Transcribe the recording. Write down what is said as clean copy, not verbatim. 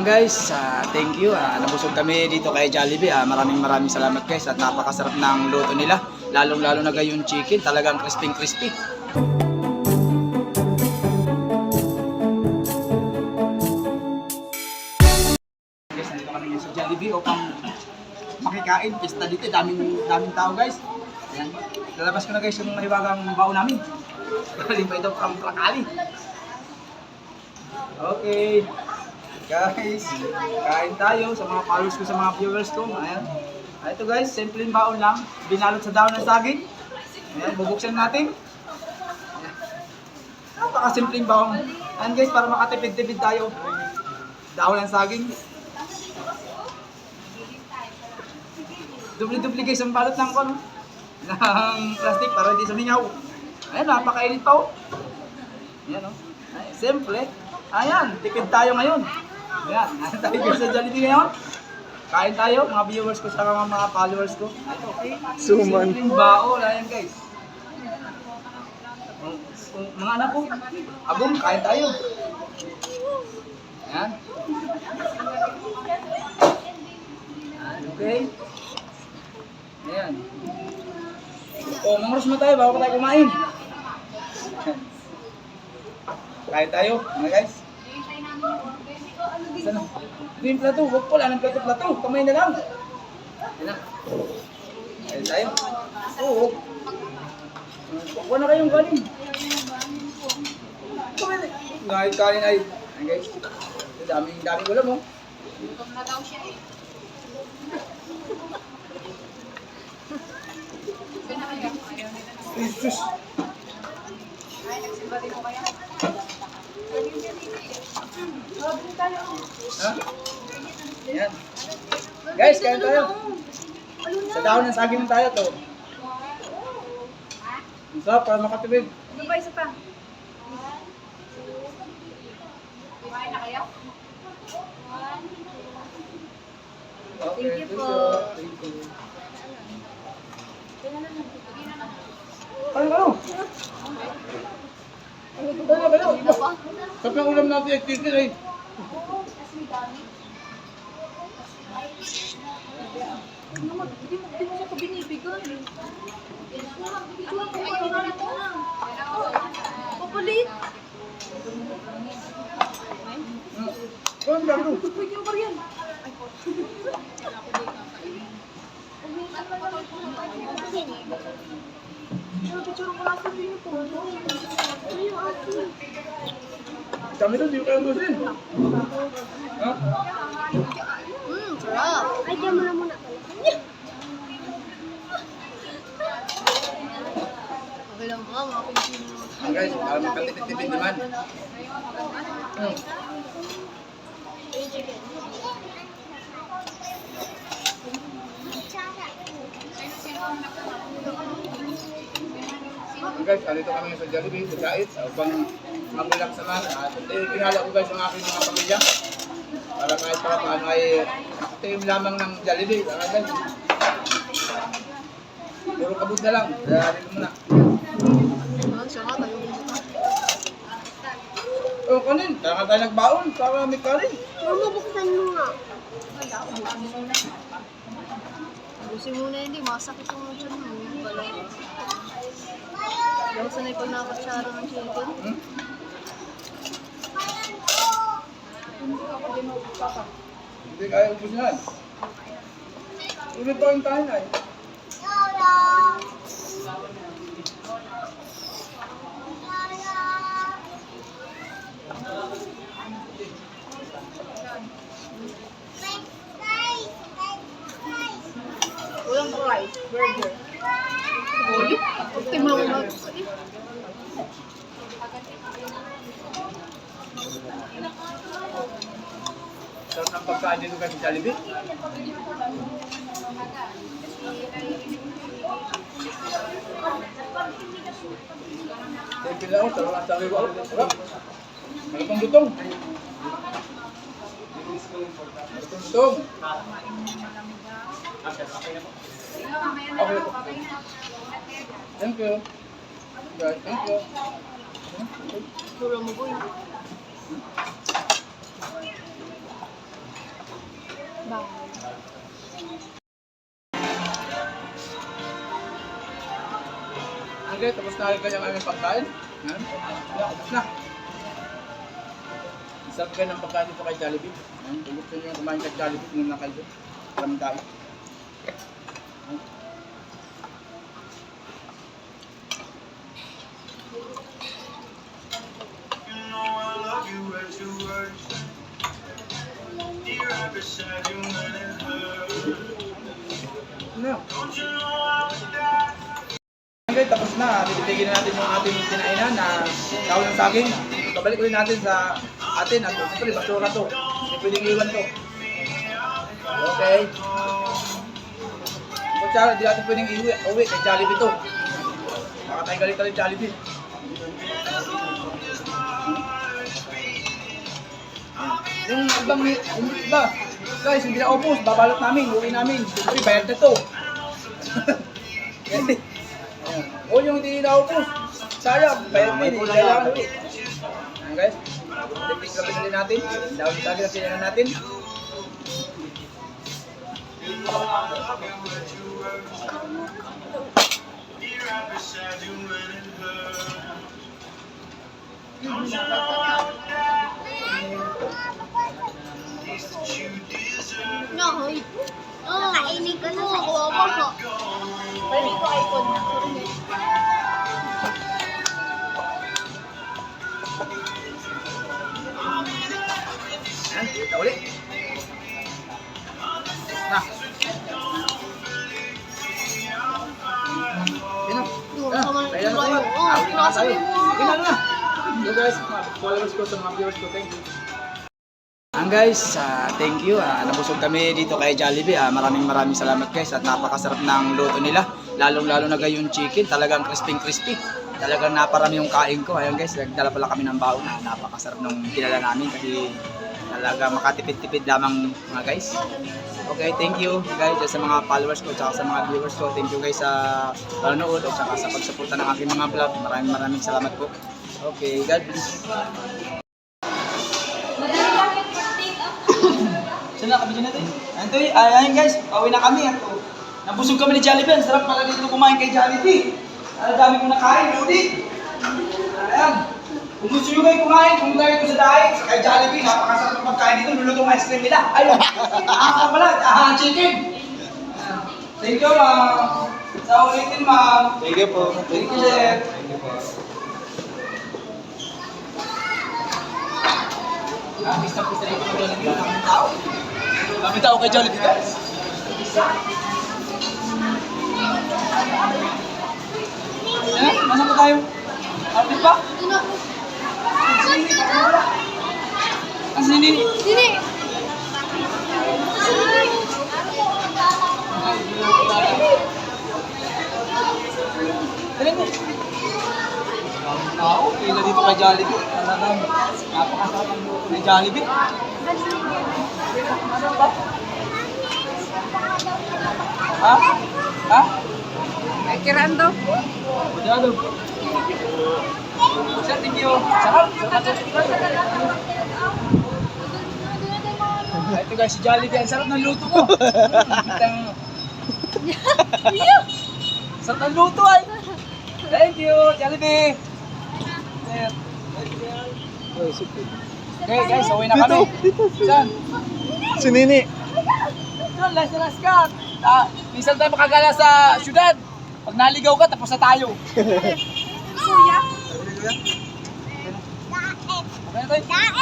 Guys, thank you. Nabusog kami dito kay Jollibee. Maraming salamat guys at napakasarap ng luto nila. Lalong-lalo na yung chicken, talagang crispy. Guys, nandito kami sa Jollibee upang makikain. Pista dito, daming tao guys. Ayan. Lalabas ko na guys yung mahiwagang baon namin. Galing pa ito from Prakali. Okay. Guys, kain tayo sa mga followers ko, sa mga viewers ko. Ayan. Ito guys, simpleng baon lang. Binalot sa dahon ng saging. Ayan, bubuksan natin. Napaka-simpleng baon. Ayan guys, para makatipid-tipid tayo. Dahon ng saging. Dubli-dubli guys ang balot ng plastic para hindi sumingaw. Ayan, napakainit pa oh. Ayan oh. Ay, simple. Ayan, tipid tayo ngayon. Ayan, tayo guys sa Jollibee ngayon. Kain tayo, mga viewers ko sa mga followers ko. Ito, okay. Suman. Simpleng baon, ayan guys. Mga anak ko, abong, kain tayo. Ayan. Okay. Ayan. O, mangros mo tayo bago tayo kumain. Kain tayo, mga guys. Sana. Ito yung plato, huwag po, wala ng plato. Kamay na lang. Ayan na. Kain tayo. Oo. Huwag na kayong kanin. Kanin ay. Ayan guys. Daming ulam oh. Gutom na daw siya eh. Jesus. Ay, nagsimba din mo kaya? Ha? Ayan. Guys, kain tayo. Sa dahon ng saging tayo to. Ang sarap para makatibig. Ano ba isa pa? Kumain na kayo? Okay, Thank you po. Thank you. Ano? Sarap ng ulam natin ay chicken eh. Hindi mo siya ko binibigay. Papalit. Ang dami ko. Pwede mo ba yan? Picture ko lang sa video ko. Dami to, di ko kaya gusin. Ha? Sarap. Ay, diyan mo na muna. Okay lang ba, mga Pilipino. Guys, para makatipid naman. Guys, alito kami sa Jollibee, sa Jait, upang mag-relax naman. Pinala ko guys ang aking mga pamilya. Para kahit pa paano ay team lamang ng Jollibee. Guys, puro kabut na lang. Kaya dito muna. Oh, kanin. Kaya nga tayo nagbaon para may kanin. Mama, buksan mo nga. Busin muna hindi, masakit yung mga dyan. Yung sanay pag nakatsara ng chicken. Hindi kaya ubus yan. Ulit pa yung kanin ay. Walang rice, burger. Ulit? Okay mo naman. Sarap ng pagkain dito kasi sa Jollibee. Sige lang, sarap ang sabi ko. Sarap. Malutong-lutong. Malutong-lutong. Okay. Thank you. Guys, thank you. Puro mo boy. Bang. Okay, tapos na agad yung aming pagkain. Yan. Yeah, tapos na. Isang kayo ng pagkain dito kay Jollibee. Yan. Kung gusto nyo kumain kay Jollibee, tingnan na kayo. Maraming tayo. Yan. Ano? Okay, tapos na. Titigil na natin yung ating kinainan na tawag ng saging. Babalik ulit natin sa atin. At siyempre, basura to. Hindi pwedeng iwan to. Okay. Kutsara, hindi natin pwedeng uwi kay Jollibee to. Baka tayo galit Jollibee. Yung iba, guys, hindi na upos, babalot namin, uwi namin. Siyempre, bayad na to. Ganti. O yung hindi na upos, sayang, bayad din, kailangan uwi. Ayan guys, tipis na pinili natin, dahil lagi na pinili natin. No, hoy. Kainin ka na. Kuha mo ko. Pwede ko iPhone na. Ayan, kita ulit. Na. Yan na. Kaya na tayo. Awin na tayo. Okay na. So guys, mga followers ko sa mga viewers ko, thank you. Guys, thank you. Nabusog kami dito kay Jollibee. Maraming salamat guys at napakasarap ng luto nila. Lalong-lalo na yung chicken, talagang crispy. Talagang naparami yung kain ko. Ayun guys, nagdala pala kami ng baon. Napakasarap nung dinala namin kasi talaga makatipid-tipid lamang mga guys. Okay, thank you guys sa mga followers ko at sa mga viewers ko. Thank you guys sa panonood at sa pagsuporta ng aking mga vlog. Maraming salamat po. Okay, God bless. Saan na kabili natin? Ayan guys, pauwi na kami. Nabusog kami ni Jollibee. Ang sarap pala dito kumain kay Jollibee. Ang dami kong nakain, Rudy. Ayan. Kung gusto nyo kayo kumain, kung tayo ko sa diet, sa kay Jollibee, napakasarap ng pagkain dito. Lulutong ice cream nila. Ayun. Pala, chicken. Thank you, ma'am. Sa ulitin, ma'am. Thank you po. Thank you, sir. Thank you po. Pista dito kay Jollibee. Daming tao. Daming tao kay Jollibee, guys. Nasaan pa tayo? Outfit pa? Ang sinini. Sini. Dali mo. Daming tao. Pila dito kay Jollibee. Talagang napakasarap ang luto ni Jollibee. Ano ba? Ha? Ha? Ay, kirando. Masyado. Sir, thank you. Sarap. Ito guys, si Jollibee. Ang sarap ng luto ko. Sarap ng luto ay. Thank you, Jollibee. Okay guys, uwi na kami. Saan? Si Nini. Doon, last ka. Minsan tayo makagala sa syudad. Pag naligaw ka, tapos na tayo. Kuya. Okay na tayo.